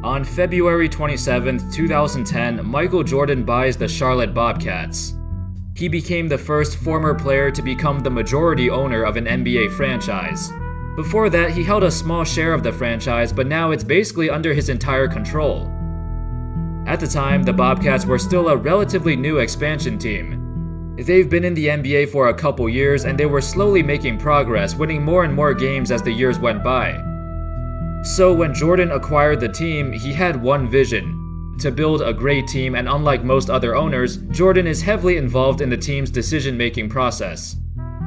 On February 27, 2010, Michael Jordan buys the Charlotte Bobcats. He became the first former player to become the majority owner of an NBA franchise. Before that, he held a small share of the franchise, but now it's basically under his entire control. At the time, the Bobcats were still a relatively new expansion team. They've been in the NBA for a couple years, and they were slowly making progress, winning more and more games as the years went by. So when Jordan acquired the team, he had one vision: to build a great team, and unlike most other owners, Jordan is heavily involved in the team's decision-making process.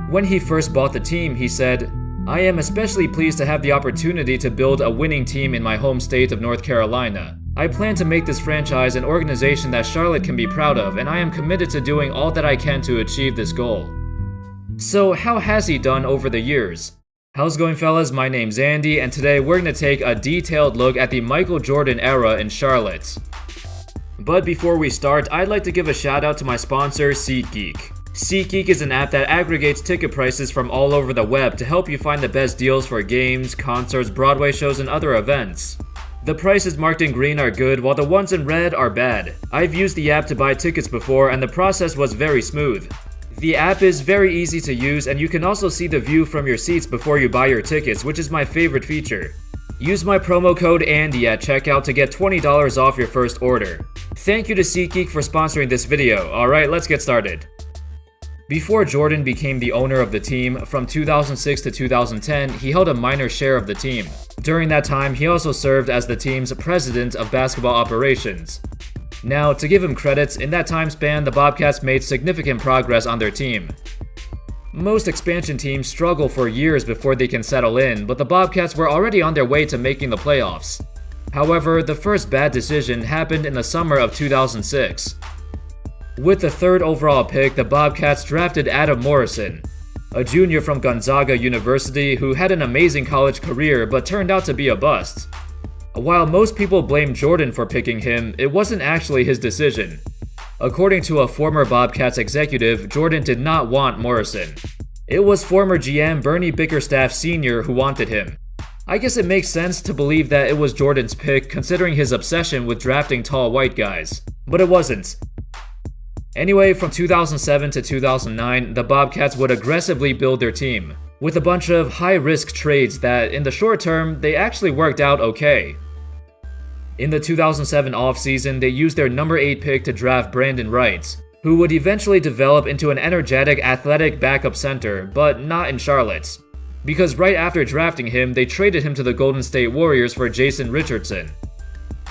When he first bought the team, he said, "I am especially pleased to have the opportunity to build a winning team in my home state of North Carolina. I plan to make this franchise an organization that Charlotte can be proud of, and I am committed to doing all that I can to achieve this goal." So how has he done over the years? How's it going, fellas? My name's Andy, and today we're going to take a detailed look at the Michael Jordan era in Charlotte. But before we start, I'd like to give a shout out to my sponsor, SeatGeek. SeatGeek is an app that aggregates ticket prices from all over the web to help you find the best deals for games, concerts, Broadway shows, and other events. The prices marked in green are good, while the ones in red are bad. I've used the app to buy tickets before, and the process was very smooth. The app is very easy to use, and you can also see the view from your seats before you buy your tickets, which is my favorite feature. Use my promo code ANDY at checkout to get $20 off your first order. Thank you to SeatGeek for sponsoring this video. Alright, let's get started. Before Jordan became the owner of the team, from 2006 to 2010, he held a minor share of the team. During that time, he also served as the team's president of basketball operations. Now, to give him credits, in that time span, the Bobcats made significant progress on their team. Most expansion teams struggle for years before they can settle in, but the Bobcats were already on their way to making the playoffs. However, the first bad decision happened in the summer of 2006. With the third overall pick, the Bobcats drafted Adam Morrison, a junior from Gonzaga University who had an amazing college career but turned out to be a bust. While most people blame Jordan for picking him, it wasn't actually his decision. According to a former Bobcats executive, Jordan did not want Morrison. It was former GM Bernie Bickerstaff Sr. who wanted him. I guess it makes sense to believe that it was Jordan's pick considering his obsession with drafting tall white guys. But it wasn't. Anyway, from 2007 to 2009, the Bobcats would aggressively build their team, with a bunch of high-risk trades that, in the short term, they actually worked out okay. In the 2007 offseason, they used their number 8 pick to draft Brandon Wright, who would eventually develop into an energetic, athletic backup center, but not in Charlotte. Because right after drafting him, they traded him to the Golden State Warriors for Jason Richardson.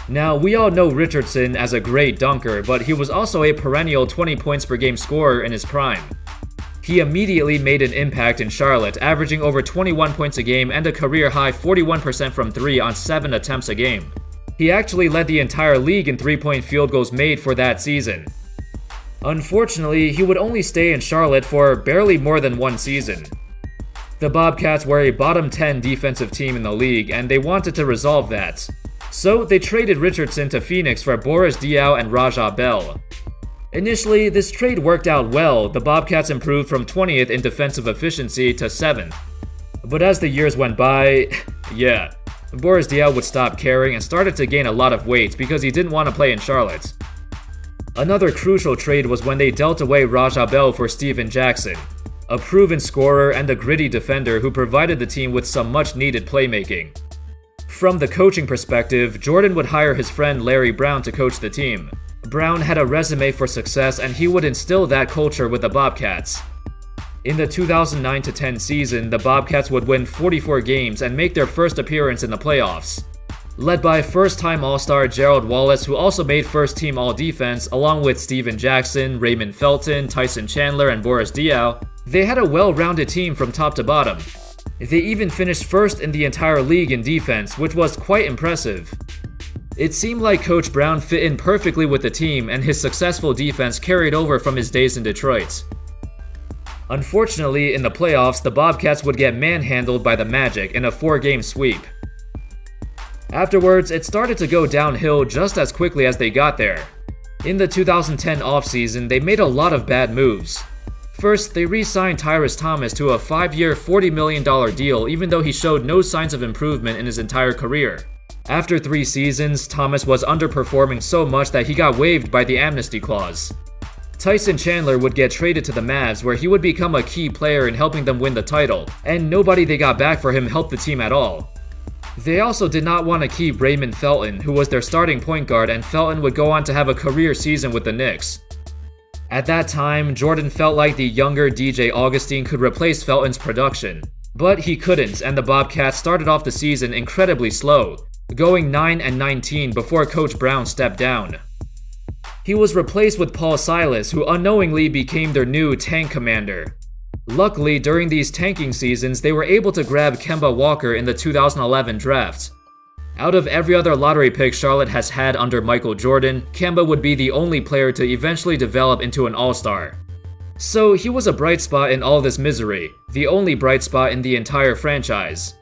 Now, we all know Richardson as a great dunker, but he was also a perennial 20 points per game scorer in his prime. He immediately made an impact in Charlotte, averaging over 21 points a game and a career-high 41% from 3 on 7 attempts a game. He actually led the entire league in three-point field goals made for that season. Unfortunately, he would only stay in Charlotte for barely more than one season. The Bobcats were a bottom 10 defensive team in the league, and they wanted to resolve that. So they traded Richardson to Phoenix for Boris Diaw and Raja Bell. Initially, this trade worked out well. The Bobcats improved from 20th in defensive efficiency to 7th. But as the years went by, Boris Diaw would stop caring and started to gain a lot of weight because he didn't want to play in Charlotte. Another crucial trade was when they dealt away Raja Bell for Steven Jackson, a proven scorer and a gritty defender who provided the team with some much-needed playmaking. From the coaching perspective, Jordan would hire his friend Larry Brown to coach the team. Brown had a resume for success, and he would instill that culture with the Bobcats. In the 2009-10 season, the Bobcats would win 44 games and make their first appearance in the playoffs. Led by first-time All-Star Gerald Wallace, who also made first-team All-Defense, along with Steven Jackson, Raymond Felton, Tyson Chandler, and Boris Diaw, they had a well-rounded team from top to bottom. They even finished first in the entire league in defense, which was quite impressive. It seemed like Coach Brown fit in perfectly with the team, and his successful defense carried over from his days in Detroit. Unfortunately, in the playoffs, the Bobcats would get manhandled by the Magic in a 4-game sweep. Afterwards, it started to go downhill just as quickly as they got there. In the 2010 offseason, they made a lot of bad moves. First, they re-signed Tyrus Thomas to a 5-year, $40 million deal even though he showed no signs of improvement in his entire career. After 3 seasons, Thomas was underperforming so much that he got waived by the amnesty clause. Tyson Chandler would get traded to the Mavs, where he would become a key player in helping them win the title, and nobody they got back for him helped the team at all. They also did not want to keep Raymond Felton, who was their starting point guard, and Felton would go on to have a career season with the Knicks. At that time, Jordan felt like the younger DJ Augustine could replace Felton's production, but he couldn't, and the Bobcats started off the season incredibly slow, going 9-19 before Coach Brown stepped down. He was replaced with Paul Silas, who unknowingly became their new tank commander. Luckily, during these tanking seasons, they were able to grab Kemba Walker in the 2011 draft. Out of every other lottery pick Charlotte has had under Michael Jordan, Kemba would be the only player to eventually develop into an all-star. So he was a bright spot in all this misery, the only bright spot in the entire franchise.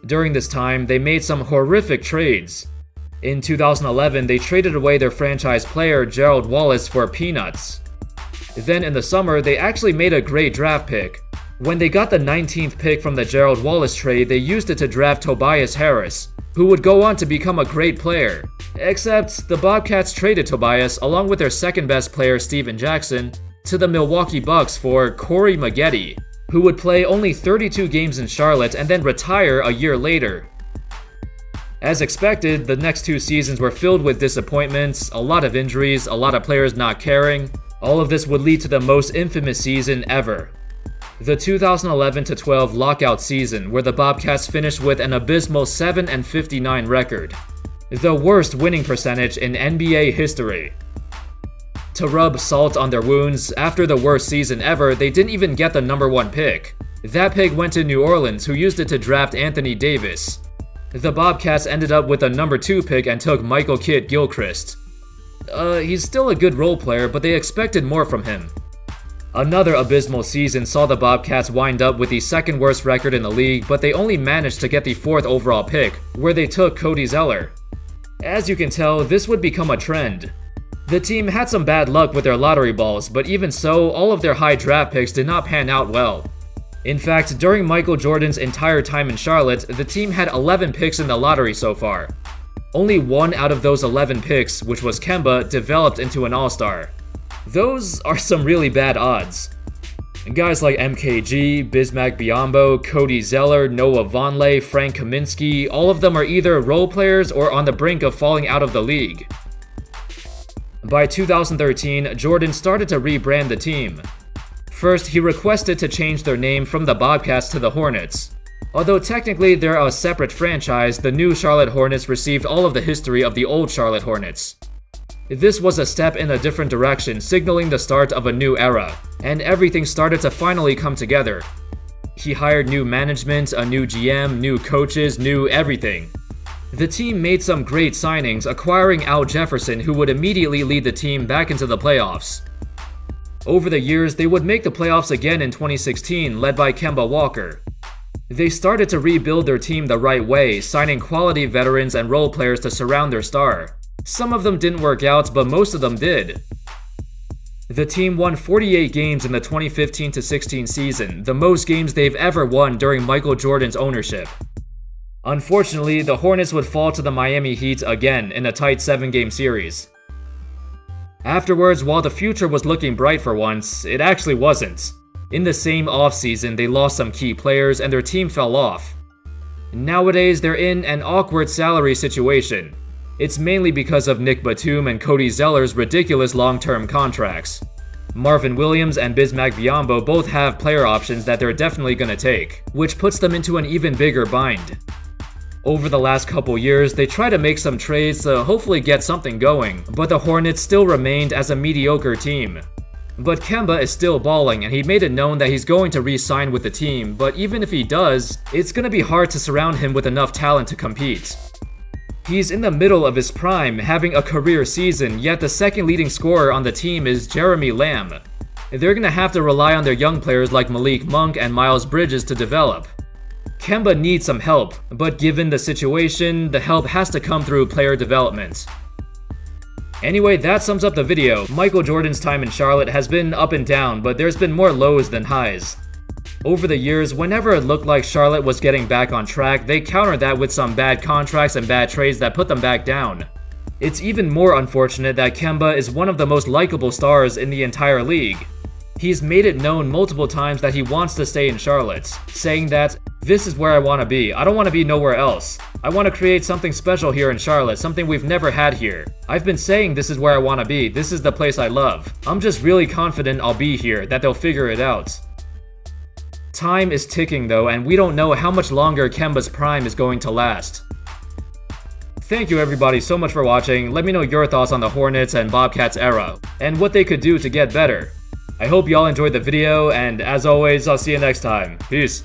During this time, they made some horrific trades. In 2011, they traded away their franchise player Gerald Wallace for peanuts. Then in the summer, they actually made a great draft pick. When they got the 19th pick from the Gerald Wallace trade, they used it to draft Tobias Harris, who would go on to become a great player. Except, the Bobcats traded Tobias, along with their second best player Steven Jackson, to the Milwaukee Bucks for Corey Maggette, who would play only 32 games in Charlotte and then retire a year later. As expected, the next 2 seasons were filled with disappointments, a lot of injuries, a lot of players not caring. All of this would lead to the most infamous season ever. The 2011-12 lockout season, where the Bobcats finished with an abysmal 7-59 record, the worst winning percentage in NBA history. To rub salt on their wounds, after the worst season ever, they didn't even get the number 1 pick. That pick went to New Orleans, who used it to draft Anthony Davis. The Bobcats ended up with a number 2 pick and took Michael Kidd-Gilchrist. He's still a good role player, but they expected more from him. Another abysmal season saw the Bobcats wind up with the 2nd worst record in the league, but they only managed to get the 4th overall pick, where they took Cody Zeller. As you can tell, this would become a trend. The team had some bad luck with their lottery balls, but even so, all of their high draft picks did not pan out well. In fact, during Michael Jordan's entire time in Charlotte, the team had 11 picks in the lottery so far. Only 1 out of those 11 picks, which was Kemba, developed into an all-star. Those are some really bad odds. Guys like MKG, Bismack Biyombo, Cody Zeller, Noah Vonleh, Frank Kaminsky, all of them are either role players or on the brink of falling out of the league. By 2013, Jordan started to rebrand the team. First, he requested to change their name from the Bobcats to the Hornets. Although technically they're a separate franchise, the new Charlotte Hornets received all of the history of the old Charlotte Hornets. This was a step in a different direction, signaling the start of a new era, and everything started to finally come together. He hired new management, a new GM, new coaches, new everything. The team made some great signings, acquiring Al Jefferson, who would immediately lead the team back into the playoffs. Over the years, they would make the playoffs again in 2016, led by Kemba Walker. They started to rebuild their team the right way, signing quality veterans and role players to surround their star. Some of them didn't work out, but most of them did. The team won 48 games in the 2015-16 season, the most games they've ever won during Michael Jordan's ownership. Unfortunately, the Hornets would fall to the Miami Heat again in a tight 7-game series. Afterwards, while the future was looking bright for once, it actually wasn't. In the same offseason, they lost some key players and their team fell off. Nowadays, they're in an awkward salary situation. It's mainly because of Nick Batum and Cody Zeller's ridiculous long-term contracts. Marvin Williams and Bismack Biyombo both have player options that they're definitely gonna take, which puts them into an even bigger bind. Over the last couple years, they tried to make some trades to hopefully get something going, but the Hornets still remained as a mediocre team. But Kemba is still balling, and he made it known that he's going to re-sign with the team, but even if he does, it's gonna be hard to surround him with enough talent to compete. He's in the middle of his prime, having a career season, yet the second leading scorer on the team is Jeremy Lamb. They're gonna have to rely on their young players like Malik Monk and Miles Bridges to develop. Kemba needs some help, but given the situation, the help has to come through player development. Anyway, that sums up the video. Michael Jordan's time in Charlotte has been up and down, but there's been more lows than highs. Over the years, whenever it looked like Charlotte was getting back on track, they countered that with some bad contracts and bad trades that put them back down. It's even more unfortunate that Kemba is one of the most likable stars in the entire league. He's made it known multiple times that he wants to stay in Charlotte, saying that, "This is where I want to be. I don't want to be nowhere else. I want to create something special here in Charlotte, something we've never had here. I've been saying this is where I want to be. This is the place I love. I'm just really confident I'll be here, that they'll figure it out." Time is ticking though, and we don't know how much longer Kemba's prime is going to last. Thank you everybody so much for watching. Let me know your thoughts on the Hornets and Bobcats era, and what they could do to get better. I hope y'all enjoyed the video, and as always, I'll see you next time. Peace.